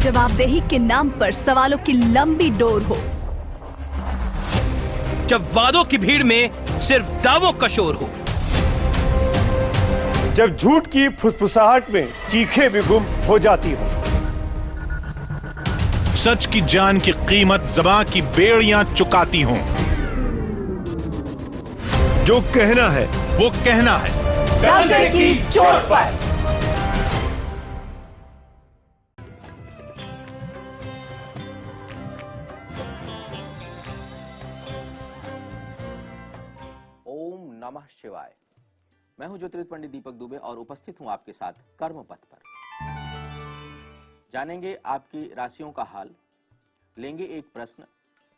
जवाबदेही के नाम पर सवालों की लंबी डोर हो, जब वादों की भीड़ में सिर्फ दावों का शोर हो, जब झूठ की फुसफुसाहट में चीखें भी गुम हो जाती हो, सच की जान की कीमत ज़बां की बेड़ियां चुकाती हों। जो कहना है वो कहना है डरने की चोट पर। ओम नमः शिवाय। मैं हूं ज्योतिर्विद पंडित दीपक दुबे और उपस्थित हूं आपके साथ कर्म पथ पर। जानेंगे आपकी राशियों का हाल, लेंगे एक प्रश्न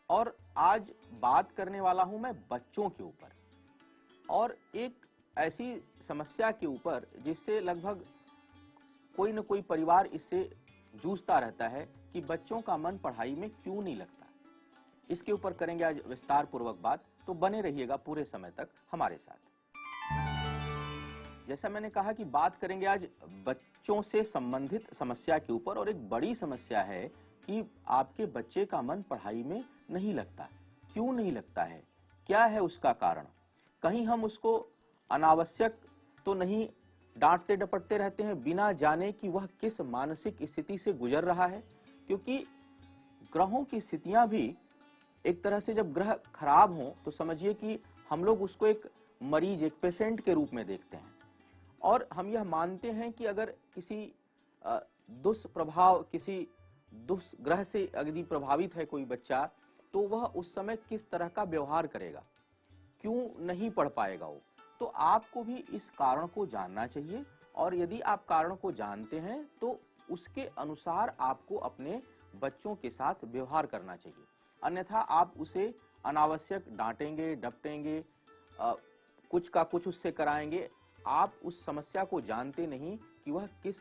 और आज बात करने वाला हूं मैं बच्चों के ऊपर और एक ऐसी समस्या के ऊपर जिससे लगभग कोई न कोई परिवार इससे जूझता रहता है कि बच्चों का मन पढ़ाई में क्यों नहीं लगता। इसके ऊपर करेंगे आज विस्तार पूर्वक बात, तो बने रहिएगा पूरे समय तक हमारे साथ। जैसा मैंने कहा कि बात करेंगे आज बच्चों से संबंधित समस्या के ऊपर और एक बड़ी समस्या है कि आपके बच्चे का मन पढ़ाई में नहीं लगता। क्यों नहीं लगता है, क्या है उसका कारण? कहीं हम उसको अनावश्यक तो नहीं डांटते डपटते रहते हैं बिना जाने कि वह किस मानसिक स्थिति से गुजर रहा है? क्योंकि ग्रहों की स्थितियां भी एक तरह से, जब ग्रह खराब हों तो समझिए कि हम लोग उसको एक मरीज, एक पेशेंट के रूप में देखते हैं और हम यह मानते हैं कि अगर किसी दुष्प्रभाव, किसी दुष्ग्रह से यदि प्रभावित है कोई बच्चा, तो वह उस समय किस तरह का व्यवहार करेगा, क्यों नहीं पढ़ पाएगा वो। तो आपको भी इस कारण को जानना चाहिए और यदि आप कारण को जानते हैं तो उसके अनुसार आपको अपने बच्चों के साथ व्यवहार करना चाहिए। अन्यथा आप उसे अनावश्यक डांटेंगे, डपटेंगे, कुछ का कुछ उससे कराएंगे। आप उस समस्या को जानते नहीं कि वह किस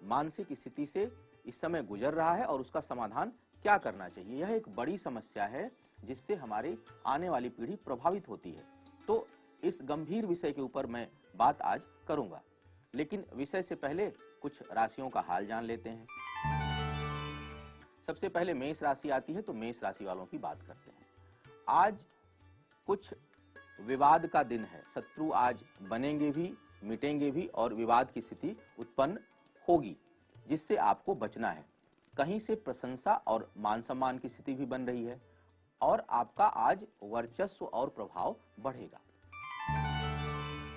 मानसिक स्थिति से इस समय गुजर रहा है और उसका समाधान क्या करना चाहिए। यह एक बड़ी समस्या है जिससे हमारी आने वाली पीढ़ी प्रभावित होती है। तो इस गंभीर विषय के ऊपर मैं बात आज करूंगा, लेकिन विषय से पहले कुछ राशियों का हाल जान लेते हैं। सबसे पहले मेष राशि आती है, तो मेष राशि वालों की बात करते हैं। आज कुछ विवाद का दिन है। शत्रु आज बनेंगे भी, मिटेंगे भी और विवाद की स्थिति उत्पन्न होगी, जिससे आपको बचना है। कहीं से प्रशंसा और मान सम्मान की स्थिति भी बन रही है और आपका आज वर्चस्व और प्रभाव बढ़ेगा।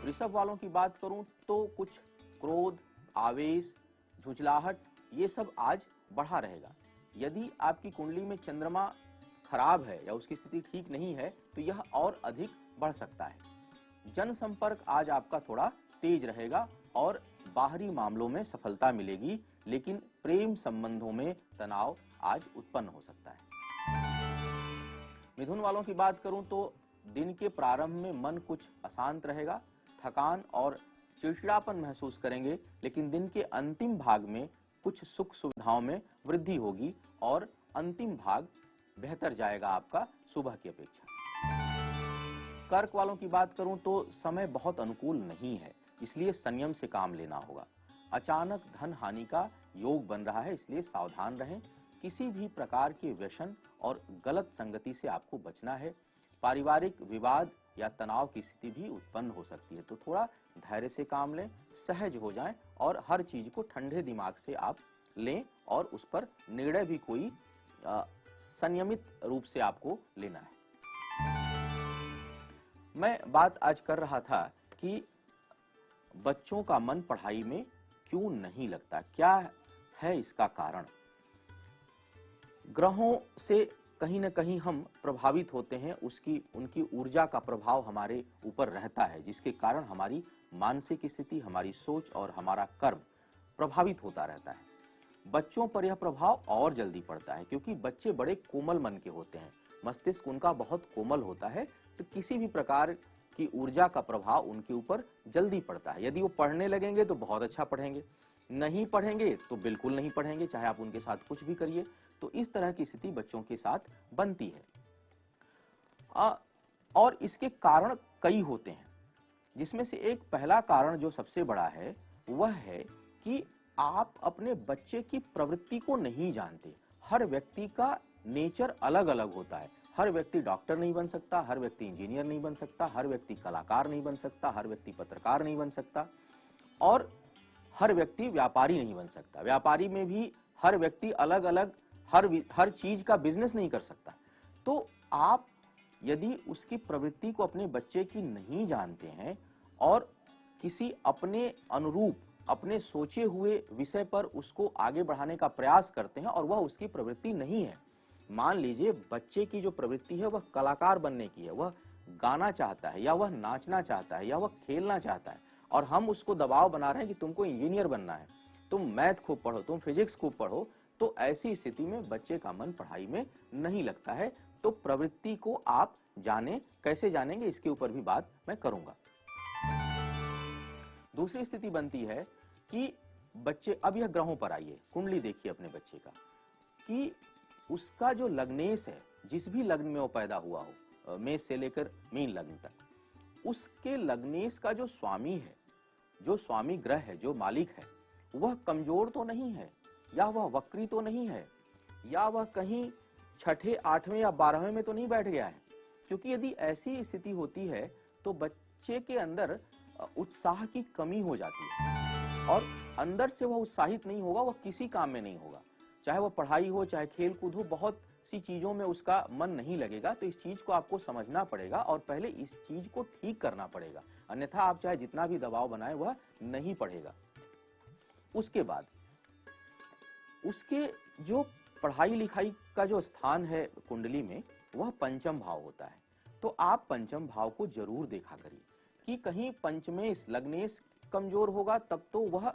वृषभ वालों की बात करूं तो कुछ क्रोध, आवेश, झुंझलाहट, ये सब आज बढ़ा रहेगा। यदि आपकी कुंडली में चंद्रमा खराब है या उसकी स्थिति ठीक नहीं है तो यह और अधिक बढ़ सकता है। जनसंपर्क आज आपका थोड़ा तेज रहेगा और बाहरी मामलों में सफलता मिलेगी, लेकिन प्रेम संबंधों में तनाव आज उत्पन्न हो सकता है। मिथुन वालों की बात करूं तो दिन के प्रारंभ में मन कुछ अशांत रहेगा, थकान और चिड़चिड़ापन महसूस करेंगे, लेकिन दिन के अंतिम भाग में कुछ सुख सुविधाओं में वृद्धि होगी और अंतिम भाग बेहतर जाएगा आपका सुबह की अपेक्षा। कर्क वालों की बात करूं तो समय बहुत अनुकूल नहीं है, इसलिए संयम से काम लेना होगा। अचानक धन हानि का योग बन रहा है, इसलिए सावधान रहें। किसी भी प्रकार के व्यसन और गलत संगति से आपको बचना है। पारिवारिक विवाद या तनाव की स्थिति भी उत्पन्न हो सकती है, तो थोड़ा धैर्य से काम लें, सहज हो जाएं और हर चीज को ठंडे दिमाग से आप लें और उस पर निर्णय भी कोई संयमित रूप से आपको लेना है। मैं बात आज कर रहा था कि बच्चों का मन पढ़ाई में क्यों नहीं लगता, क्या है इसका कारण। ग्रहों से कहीं न कहीं हम प्रभावित होते हैं, उनकी ऊर्जा का प्रभाव हमारे ऊपर रहता है, जिसके कारण हमारी मानसिक स्थिति, हमारी सोच और हमारा कर्म प्रभावित होता रहता है। बच्चों पर यह प्रभाव और जल्दी पड़ता है क्योंकि बच्चे बड़े कोमल मन के होते हैं, मस्तिष्क उनका बहुत कोमल होता है, तो किसी भी प्रकार की ऊर्जा का प्रभाव उनके ऊपर जल्दी पड़ता है। यदि वो पढ़ने लगेंगे तो बहुत अच्छा पढ़ेंगे, नहीं पढ़ेंगे तो बिल्कुल नहीं पढ़ेंगे, चाहे आप उनके साथ कुछ भी करिए। तो इस तरह की स्थिति बच्चों के साथ बनती है और इसके कारण कई होते हैं, जिसमें से एक पहला कारण जो सबसे बड़ा है वह है कि आप अपने बच्चे की प्रवृत्ति को नहीं जानते। हर व्यक्ति का नेचर अलग अलग होता है। हर व्यक्ति डॉक्टर नहीं बन सकता, हर व्यक्ति इंजीनियर नहीं बन सकता, हर व्यक्ति कलाकार नहीं बन सकता, हर व्यक्ति पत्रकार नहीं बन सकता, और हर व्यक्ति व्यापारी नहीं बन सकता। व्यापारी में भी हर व्यक्ति अलग अलग हर चीज का बिजनेस नहीं कर सकता। तो आप यदि उसकी प्रवृत्ति को अपने बच्चे की नहीं जानते हैं और किसी अपने अनुरूप, अपने सोचे हुए विषय पर उसको आगे बढ़ाने का प्रयास करते हैं और वह उसकी प्रवृत्ति नहीं है, मान लीजिए बच्चे की जो प्रवृत्ति है वह कलाकार बनने की है, वह गाना चाहता है या वह नाचना चाहता है या वह खेलना चाहता है, और हम उसको दबाव बना रहे हैं कि तुमको इंजीनियर बनना है, तुम मैथ खूब पढ़ो, तुम फिजिक्स खूब पढ़ो, तो ऐसी स्थिति में बच्चे का मन पढ़ाई में नहीं लगता है। तो प्रवृत्ति को आप जाने, कैसे जानेंगे इसके ऊपर भी बात मैं करूंगा। दूसरी स्थिति बनती है कि बच्चे, अब यह ग्रहों पर आइए, कुंडली देखिए अपने बच्चे का कि उसका जो लग्नेश है, जिस भी लग्न में वो पैदा हुआ हो, मेष से लेकर मीन लग्न तक, उसके लग्नेश का जो स्वामी है, जो स्वामी ग्रह है, जो मालिक है, वह कमजोर तो नहीं है, या वह वक्री तो नहीं है, या वह कहीं छठे, आठवें या 12वें में तो नहीं बैठ गया है। क्योंकि यदि ऐसी स्थिति होती है तो बच्चे के अंदर उत्साह की कमी हो जाती है और अंदर से वह उत्साहित नहीं होगा, वह किसी काम में नहीं होगा, चाहे वह पढ़ाई हो, चाहे खेल कूद हो, बहुत सी चीजों में उसका मन नहीं लगेगा। तो इस चीज को आपको समझना पड़ेगा और पहले इस चीज को ठीक करना पड़ेगा, अन्यथा आप चाहे जितना भी दबाव बनाए वह नहीं पढ़ेगा। उसके बाद उसके जो पढ़ाई लिखाई का जो स्थान है कुंडली में, वह पंचम भाव होता है। तो आप पंचम भाव को जरूर देखा करिए कि कहीं पंचमेश लग्नेश कमजोर होगा, तब तो वह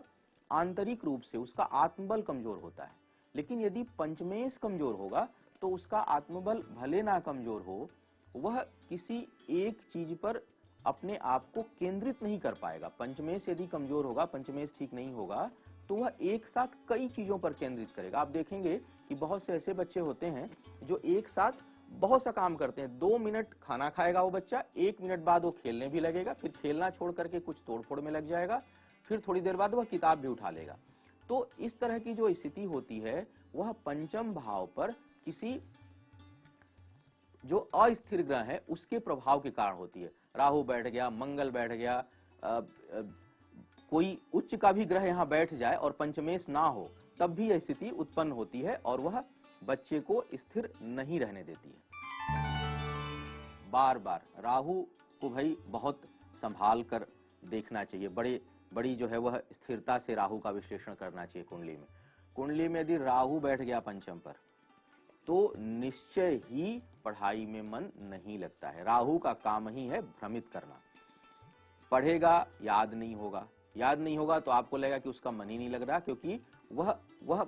आंतरिक रूप से उसका आत्मबल कमजोर होता है। लेकिन यदि पंचमेश कमजोर होगा तो उसका आत्मबल भले ना कमजोर हो, वह किसी एक चीज पर अपने आप को केंद्रित नहीं कर पाएगा। पंचमेश यदि कमजोर होगा, पंचमेश ठीक नहीं होगा, तो वह एक साथ कई चीजों पर केंद्रित करेगा। आप देखेंगे कि बहुत से ऐसे बच्चे होते हैं जो एक साथ बहुत सा काम करते हैं। 2 मिनट खाना खाएगा वो बच्चा, 1 मिनट बाद वो खेलने भी लगेगा, फिर खेलना छोड़ करके कुछ तोड़फोड़ में लग जाएगा, फिर थोड़ी देर बाद वह किताब भी उठा लेगा। तो इस तरह की जो स्थिति होती है वह पंचम भाव पर किसी जो अस्थिर ग्रह है उसके प्रभाव के कारण होती है। राहु बैठ गया, मंगल बैठ गया, कोई उच्च का भी ग्रह यहाँ बैठ जाए और पंचमेश ना हो, तब भी यह स्थिति उत्पन्न होती है और वह बच्चे को स्थिर नहीं रहने देती है। बार बार राहु को भाई बहुत संभाल कर देखना चाहिए, बड़ी जो है वह स्थिरता से राहु का विश्लेषण करना चाहिए कुंडली में। कुंडली में यदि राहु बैठ गया पंचम पर तो निश्चय ही पढ़ाई में मन नहीं लगता है। राहु का काम ही है भ्रमित करना। पढ़ेगा, याद नहीं होगा तो आपको लगेगा कि उसका मन ही नहीं लग रहा, क्योंकि वह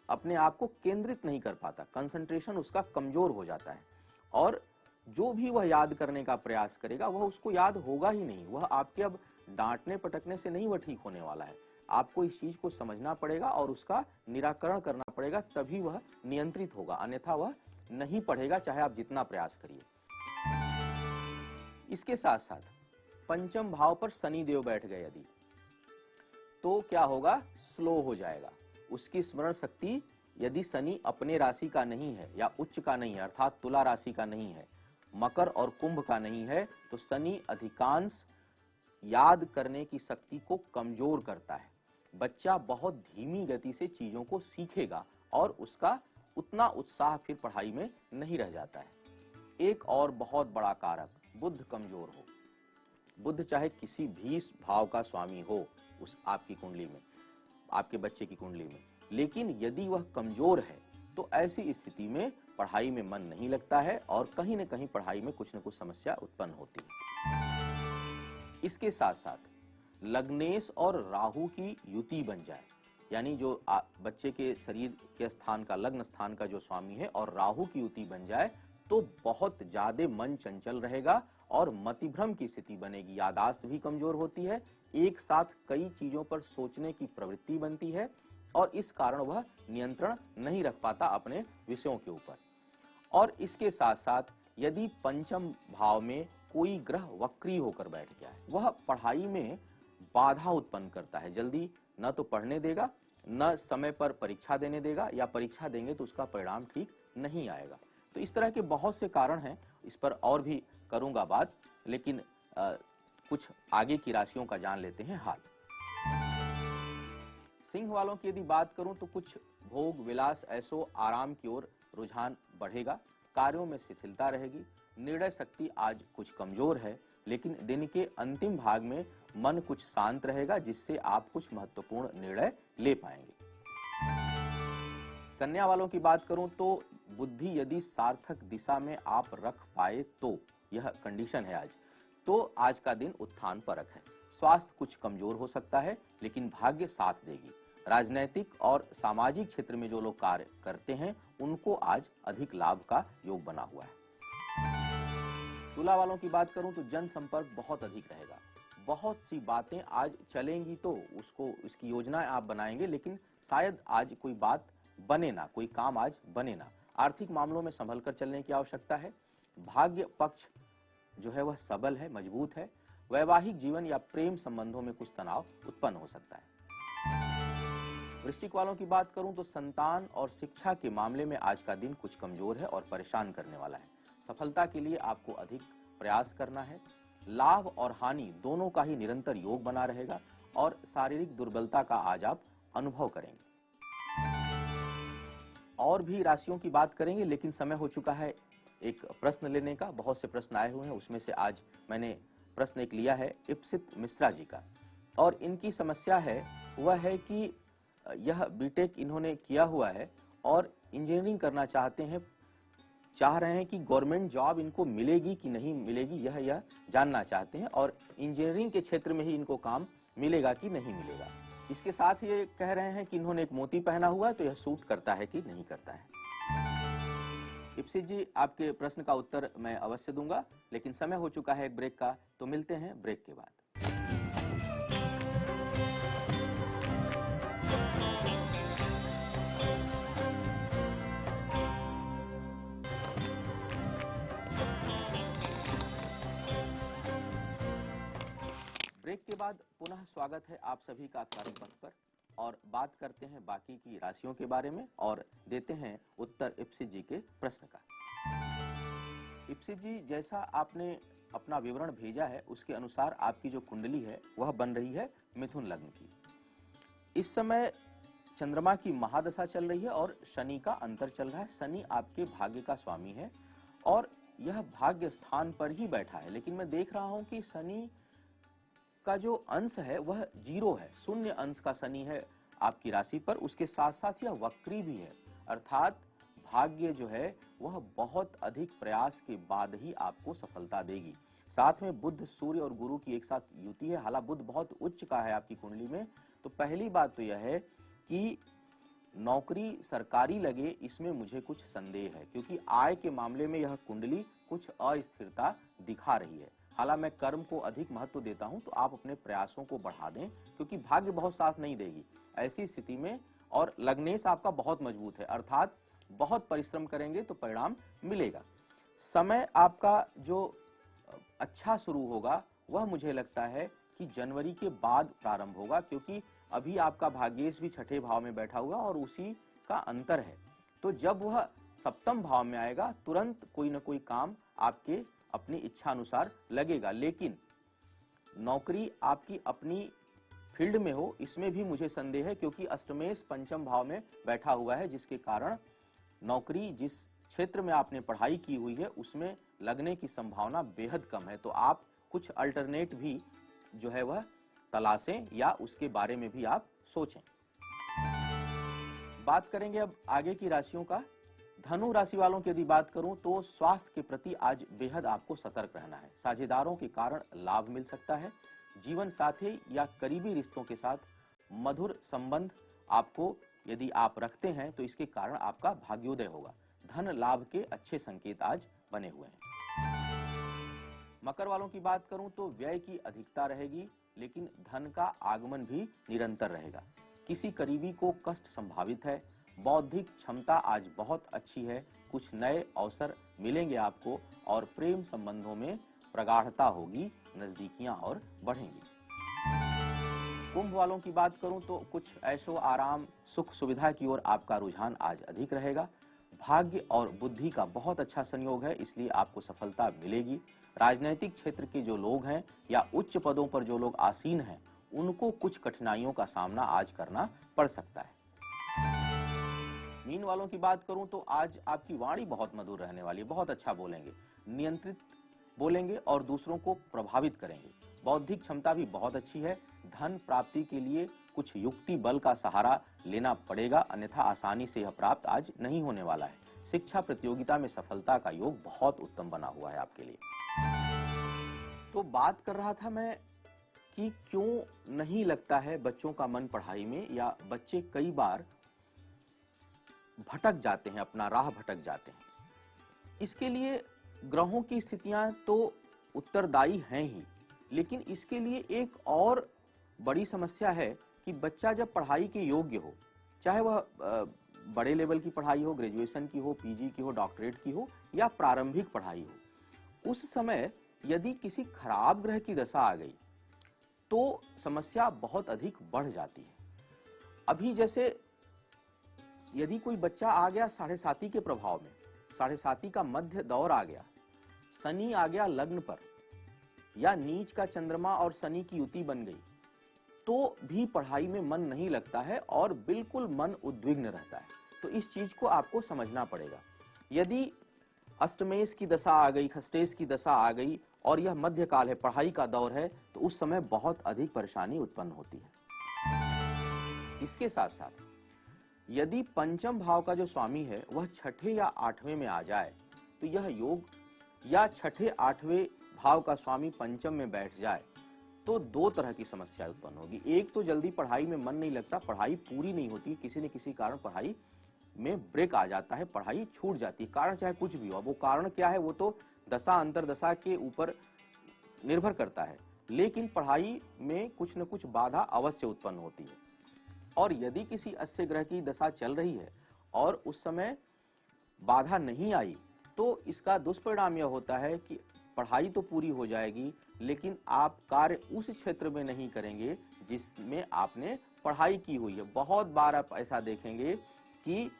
अपने आप को केंद्रित नहीं कर पाता, कंसंट्रेशन उसका कमजोर हो जाता है, और जो भी वह याद करने का प्रयास करेगा वह उसको याद होगा ही नहीं। वह आपके अब डांटने पटकने से नहीं वह ठीक होने वाला है। आपको इस चीज को समझना पड़ेगा और उसका निराकरण करना पड़ेगा, तभी वह नियंत्रित होगा, अन्यथा वह नहीं पढ़ेगा चाहे आप जितना प्रयास करिए। इसके साथ साथ पंचम भाव पर शनि देव बैठ गए यदि, तो क्या होगा, स्लो हो जाएगा उसकी स्मरण शक्ति। यदि शनि अपने राशि का नहीं है या उच्च का नहीं है, अर्थात तुला राशि का नहीं है, मकर और कुंभ का नहीं है, तो शनि अधिकांश याद करने की शक्ति को कमजोर करता है। बच्चा बहुत धीमी गति से चीजों को सीखेगा और उसका उतना उत्साह फिर पढ़ाई में नहीं रह जाता है। एक और बहुत बड़ा कारक, बुध कमजोर हो। बुध चाहे किसी भी भाव का स्वामी हो उस आपकी कुंडली में, आपके बच्चे की कुंडली में, लेकिन यदि वह कमजोर है तो ऐसी स्थिति में पढ़ाई में मन नहीं लगता है और कहीं न कहीं पढ़ाई में कुछ न कुछ समस्या उत्पन्न होती है। इसके साथ साथ लग्नेश और राहु की युति बन जाए, यानी जो बच्चे के शरीर के स्थान का, लग्न स्थान का जो स्वामी है और राहु की युति बन जाए, तो बहुत ज्यादा मन चंचल रहेगा और मतिभ्रम की स्थिति बनेगी। यादाश्त भी कमजोर होती है, एक साथ कई चीजों पर सोचने की प्रवृत्ति बनती है और इस कारण वह नियंत्रण नहीं रख पाता अपने विषयों के ऊपर। और इसके साथ साथ यदि पंचम भाव में कोई ग्रह वक्री होकर बैठ गया है, वह पढ़ाई में बाधा उत्पन्न करता है, जल्दी न तो पढ़ने देगा न समय पर परीक्षा देने देगा, या परीक्षा देंगे तो उसका परिणाम ठीक नहीं आएगा। तो इस तरह के बहुत से कारण हैं, इस पर और भी करूंगा बात, लेकिन कुछ आगे की राशियों का जान लेते हैं हाल। सिंह वालों की यदि बात करूं तो कुछ भोग विलास ऐसो आराम की ओर रुझान बढ़ेगा, कार्यों में शिथिलता रहेगी, निर्णय शक्ति आज कुछ कमजोर है, लेकिन दिन के अंतिम भाग में मन कुछ शांत रहेगा, जिससे आप कुछ महत्वपूर्ण निर्णय ले पाएंगे। कन्या वालों की बात करूं तो बुद्धि यदि सार्थक दिशा में आप रख पाए तो, यह कंडीशन है आज, तो आज का दिन उत्थान परक है। स्वास्थ्य कुछ कमजोर हो सकता है, लेकिन भाग्य साथ देगी। राजनैतिक और सामाजिक क्षेत्र में जो लोग कार्य करते हैं उनको आज अधिक लाभ का योग बना हुआ है। तुला वालों की बात करूं तो जनसंपर्क बहुत अधिक रहेगा, बहुत सी बातें आज चलेंगी तो उसकी योजनाएं आप बनाएंगे, लेकिन शायद आज कोई बात बने ना, कोई काम आज बने ना। आर्थिक मामलों में संभल कर चलने की आवश्यकता है। भाग्य पक्ष जो है वह सबल है, मजबूत है। वैवाहिक जीवन या प्रेम संबंधों में कुछ तनाव उत्पन्न हो सकता है। वृश्चिक वालों की बात करूं तो संतान और शिक्षा के मामले में आज का दिन कुछ कमजोर है और परेशान करने वाला है। सफलता के लिए आपको अधिक प्रयास करना है। लाभ और हानि दोनों का ही निरंतर योग बना रहेगा और शारीरिक दुर्बलता का आज आप अनुभव करेंगे। और भी राशियों की बात करेंगे, लेकिन समय हो चुका है एक प्रश्न लेने का। बहुत से प्रश्न आए हुए हैं, उसमें से आज मैंने प्रश्न एक लिया है इप्सित मिश्रा जी का, और इनकी समस्या है वह है कि यह बीटेक इन्होंने किया हुआ है और इंजीनियरिंग करना चाहते हैं, चाह रहे हैं कि गवर्नमेंट जॉब इनको मिलेगी कि नहीं मिलेगी, यह जानना चाहते हैं, और इंजीनियरिंग के क्षेत्र में ही इनको काम मिलेगा कि नहीं मिलेगा। इसके साथ ये कह रहे हैं कि इन्होंने एक मोती पहना हुआ है, तो यह सूट करता है कि नहीं करता है। इप्सित जी, आपके प्रश्न का उत्तर मैं अवश्य दूंगा, लेकिन समय हो चुका है एक ब्रेक का, तो मिलते हैं ब्रेक के बाद। ब्रेक के बाद पुनः स्वागत है आप सभी का कर्म पथ पर, और बात करते हैं बाकी की राशियों के बारे में और देते हैं उत्तर इप्सित जी के प्रश्न का। इप्सित जी, जैसा आपने अपना विवरण भेजा है उसके अनुसार आपकी जो कुंडली है वह बन रही है मिथुन लग्न की। इस समय चंद्रमा की महादशा चल रही है और शनि का अंतर चल रहा है। शनि आपके भाग्य का स्वामी है और यह भाग्य स्थान पर ही बैठा है, लेकिन मैं देख रहा हूं कि शनि का जो अंश है वह 0 है, शून्य अंश का शनि है आपकी राशि पर। उसके साथ साथ यह वक्री भी है, अर्थात भाग्य जो है वह बहुत अधिक प्रयास के बाद ही आपको सफलता देगी। साथ में बुध, सूर्य और गुरु की एक साथ युति है। हालांकि बुध बहुत उच्च का है आपकी कुंडली में, तो पहली बात तो यह है कि नौकरी सरकारी लगे, इसमें मुझे कुछ संदेह है, क्योंकि आय के मामले में यह कुंडली कुछ अस्थिरता दिखा रही है। हालांकि मैं कर्म को अधिक महत्व देता हूं, तो आप अपने प्रयासों को बढ़ा दें, क्योंकि भाग्य बहुत साथ नहीं देगी ऐसी स्थिति में। और लग्नेश आपका बहुत मजबूत है, अर्थात बहुत परिश्रम करेंगे तो परिणाम मिलेगा। समय आपका जो अच्छा शुरू होगा वह मुझे लगता है कि जनवरी के बाद प्रारंभ होगा, क्योंकि अभी आपका भाग्येश भी छठे भाव में बैठा हुआ और उसी का अंतर है। तो जब वह सप्तम भाव में आएगा तुरंत कोई ना कोई काम आपके अपनी इच्छा अनुसार लगेगा। लेकिन नौकरी आपकी अपनी फील्ड में हो, इसमें भी मुझे संदेह है, क्योंकि अष्टमेश पंचम भाव में बैठा हुआ है, जिसके कारण नौकरी जिस क्षेत्र में आपने पढ़ाई की हुई है उसमें लगने की संभावना बेहद कम है। तो आप कुछ अल्टरनेट भी जो है वह तलाशें या उसके बारे में भी आप सोचें। बात करेंगे अब आगे की राशियों का। धनु राशि वालों की यदि बात करूं तो स्वास्थ्य के प्रति आज बेहद आपको सतर्क रहना है। साझेदारों के कारण लाभ मिल सकता है। जीवन साथी या करीबी रिश्तों के साथ मधुर संबंध आपको यदि आप रखते हैं तो इसके कारण आपका भाग्योदय होगा। धन लाभ के अच्छे संकेत आज बने हुए हैं। मकर वालों की बात करूं तो व्यय की अधिकता रहेगी, लेकिन धन का आगमन भी निरंतर रहेगा। किसी करीबी को कष्ट संभावित है। बौद्धिक क्षमता आज बहुत अच्छी है। कुछ नए अवसर मिलेंगे आपको और प्रेम संबंधों में प्रगाढ़ता होगी, नजदीकियां और बढ़ेंगी। कुंभ वालों की बात करूं तो कुछ ऐशो आराम सुख सुविधा की ओर आपका रुझान आज अधिक रहेगा। भाग्य और बुद्धि का बहुत अच्छा संयोग है, इसलिए आपको सफलता मिलेगी। राजनीतिक क्षेत्र के जो लोग हैं या उच्च पदों पर जो लोग आसीन हैं, उनको कुछ कठिनाइयों का सामना आज करना पड़ सकता है। मीन वालों की बात करूं तो आज आपकी वाणी बहुत मधुर रहने वाली है, बहुत अच्छा बोलेंगे, नियंत्रित बोलेंगे और दूसरों को प्रभावित करेंगे। बौद्धिक क्षमता भी बहुत अच्छी है। धन प्राप्ति के लिए कुछ युक्ति बल का सहारा लेना पड़ेगा, अन्यथा आसानी से यह प्राप्त आज नहीं होने वाला है। शिक्षा प्रतियोगिता में सफलता का योग बहुत उत्तम बना हुआ है आपके लिए। तो बात कर रहा था मैं कि क्यों नहीं लगता है बच्चों का मन पढ़ाई में, या बच्चे कई बार भटक जाते हैं, अपना राह भटक जाते हैं। इसके लिए ग्रहों की स्थितियां तो उत्तरदायी हैं ही, लेकिन इसके लिए एक और बड़ी समस्या है कि बच्चा जब पढ़ाई के योग्य हो, चाहे वह बड़े लेवल की पढ़ाई हो, ग्रेजुएशन की हो, पीजी की हो, डॉक्टरेट की हो या प्रारंभिक पढ़ाई हो, उस समय यदि किसी खराब ग्रह की दशा आ गई तो समस्या बहुत अधिक बढ़ जाती है। अभी जैसे यदि कोई बच्चा आ गया 7.5 के प्रभाव में, 7.5 का मध्य दौर आ गया, शनि आ गया लग्न पर, या नीच का चंद्रमा और शनि की युति बन गई, तो भी पढ़ाई में मन नहीं लगता है और बिल्कुल मन उद्विग्न रहता है। तो इस चीज को आपको समझना पड़ेगा। यदि अष्टमेश की दशा आ गई, खष्टेश की दशा आ गई और यह मध्यकाल है, पढ़ाई का दौर है, तो उस समय बहुत अधिक परेशानी उत्पन्न होती है। इसके साथ साथ यदि पंचम भाव का जो स्वामी है वह छठे या 8वें में आ जाए तो यह योग, या छठे 8वें भाव का स्वामी पंचम में बैठ जाए तो दो तरह की समस्या उत्पन्न होगी। एक तो जल्दी पढ़ाई में मन नहीं लगता, पढ़ाई पूरी नहीं होती, किसी न किसी कारण पढ़ाई में ब्रेक आ जाता है, पढ़ाई छूट जाती है। कारण चाहे कुछ भी हो, वो कारण क्या है वो तो दशा अंतरदशा के ऊपर निर्भर करता है, लेकिन पढ़ाई में कुछ न कुछ बाधा अवश्य उत्पन्न होती है। और यदि किसी अस्य ग्रह की दशा चल रही है और उस समय बाधा नहीं आई तो इसका दुष्परिणाम यह होता है कि पढ़ाई तो पूरी हो जाएगी, लेकिन आप कार्य उस क्षेत्र में नहीं करेंगे जिसमें आपने पढ़ाई की हुई है। बहुत बार आप ऐसा देखेंगे कि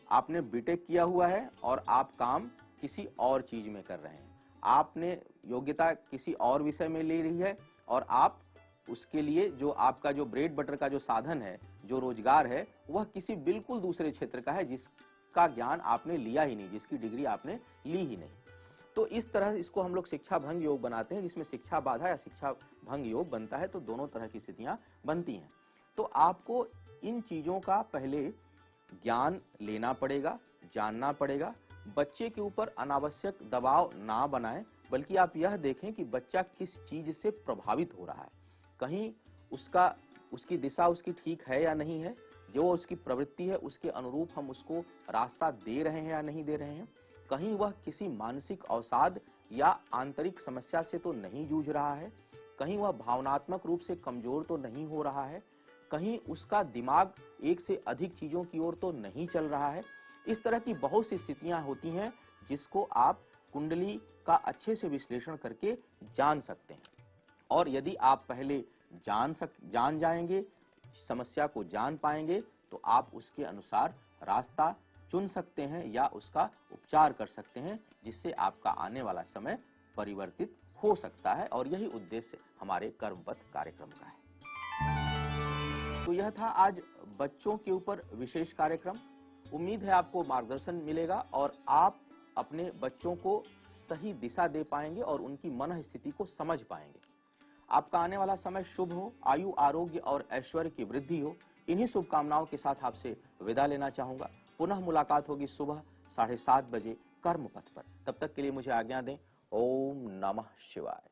आपने बीटेक किया हुआ है और आप काम किसी और चीज में कर रहे हैं, आपने योग्यता किसी और विषय में ले रही है और आप उसके लिए जो आपका जो ब्रेड बटर का जो साधन है, जो रोजगार है, वह किसी बिल्कुल दूसरे क्षेत्र का है जिसका ज्ञान आपने लिया ही नहीं, जिसकी डिग्री आपने ली ही नहीं। तो इस तरह इसको हम लोग शिक्षा भंग योग बनाते हैं, जिसमें शिक्षा बाधा या शिक्षा भंग योग बनता है। तो दोनों तरह की स्थितियां बनती हैं। तो आपको इन चीजों का पहले ज्ञान लेना पड़ेगा, जानना पड़ेगा। बच्चे के ऊपर अनावश्यक दबाव ना बनाएं, बल्कि आप यह देखें कि बच्चा किस चीज से प्रभावित हो रहा है, कहीं उसकी दिशा उसकी ठीक है या नहीं है, जो उसकी प्रवृत्ति है उसके अनुरूप हम उसको रास्ता दे रहे हैं या नहीं दे रहे हैं, कहीं वह किसी मानसिक अवसाद या आंतरिक समस्या से तो नहीं जूझ रहा है, कहीं वह भावनात्मक रूप से कमजोर तो नहीं हो रहा है, कहीं उसका दिमाग एक से अधिक चीजों की ओर तो नहीं चल रहा है। इस तरह की बहुत सी स्थितियां होती हैं जिसको आप कुंडली का अच्छे से विश्लेषण करके जान सकते हैं। और यदि आप पहले जान जाएंगे, समस्या को जान पाएंगे, तो आप उसके अनुसार रास्ता चुन सकते हैं या उसका उपचार कर सकते हैं, जिससे आपका आने वाला समय परिवर्तित हो सकता है। और यही उद्देश्य हमारे कर्मपथ कार्यक्रम का है। तो यह था आज बच्चों के ऊपर विशेष कार्यक्रम। उम्मीद है आपको मार्गदर्शन मिलेगा और आप अपने बच्चों को सही दिशा दे पाएंगे और उनकी मन स्थिति को समझ पाएंगे। आपका आने वाला समय शुभ हो, आयु आरोग्य और ऐश्वर्य की वृद्धि हो। इन्हीं शुभकामनाओं के साथ आपसे विदा लेना चाहूंगा। पुनः मुलाकात होगी सुबह 7:30 बजे कर्मपथ पर। तब तक के लिए मुझे आज्ञा दें। ओम नमः शिवाय।